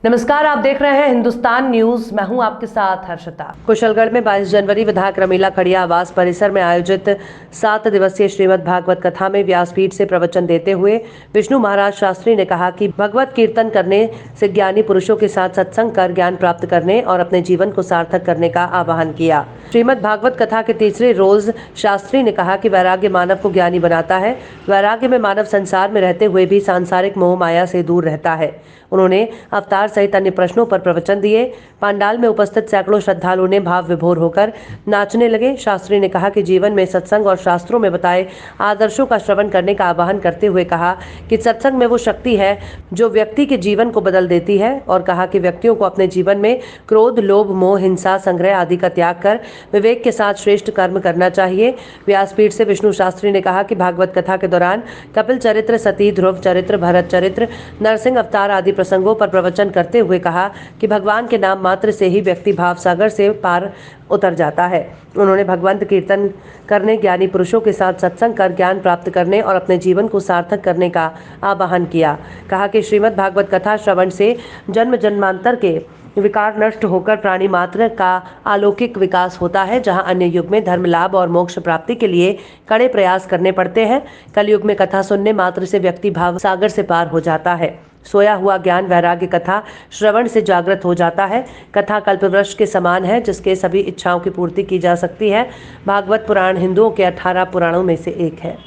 नमस्कार, आप देख रहे हैं हिंदुस्तान न्यूज। मैं हूं आपके साथ हर्षिता। कुशलगढ़ में 22 जनवरी विधायक रमीला खड़िया आवास परिसर में आयोजित 7 दिवसीय श्रीमद् भागवत कथा में व्यासपीठ से प्रवचन देते हुए विष्णु महाराज शास्त्री ने कहा कि भगवत कीर्तन करने से ज्ञानी पुरुषों के साथ सत्संग कर ज्ञान प्राप्त करने और अपने जीवन को सार्थक करने का आह्वान किया। श्रीमद् भागवत कथा के तीसरे रोज शास्त्री ने कहा कि वैराग्य मानव को ज्ञानी बनाता है। वैराग्य में मानव संसार में रहते हुए भी सांसारिक मोह माया से दूर रहता है। उन्होंने अवतार सहित अन्य प्रश्नों पर प्रवचन दिए। पंडाल में उपस्थित सैकड़ों श्रद्धालुओं ने भाव विभोर होकर नाचने लगे। शास्त्री ने कहा कि जीवन में सत्संग और शास्त्रों में बताए आदर्शों का श्रवण करने का आह्वान करते हुए कहा कि सत्संग में वो शक्ति है जो व्यक्ति के जीवन को बदल देती है, और कहा कि व्यक्तियों को अपने जीवन में क्रोध, लोभ, मोह, हिंसा, संग्रह आदि का त्याग कर विवेक के साथ श्रेष्ठ कर्म करना चाहिए। व्यासपीठ से विष्णु शास्त्री ने कहा कि भागवत कथा के दौरान कपिल चरित्र, सती, ध्रुव चरित्र, भरत चरित्र, नरसिंह अवतार आदि प्रसंगों पर प्रवचन करते हुए कहा कि भगवान के नाम मात्र से ही व्यक्ति भाव सागर से पार उतर जाता है। उन्होंने भगवंत कीर्तन करने, ज्ञानी पुरुषों के साथ सत्संग कर ज्ञान प्राप्त करने और अपने जीवन को सार्थक करने का आह्वान किया। कहा कि श्रीमद् भागवत कथा श्रवण से जन्म जन्मांतर के विकार नष्ट होकर प्राणी मात्र का अलौकिक विकास होता है। जहां अन्य युग में धर्म लाभ और मोक्ष प्राप्ति के लिए कड़े प्रयास करने पड़ते हैं, कलयुग में कथा सुनने मात्र से व्यक्ति भाव सागर से पार हो जाता है। सोया हुआ ज्ञान वैराग्य कथा श्रवण से जागृत हो जाता है। कथा कल्पवृक्ष के समान है जिसके सभी इच्छाओं की पूर्ति की जा सकती है। भागवत पुराण हिंदुओं के 18 पुराणों में से एक है।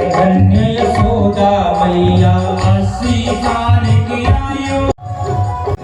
धन्य यशोदा मैया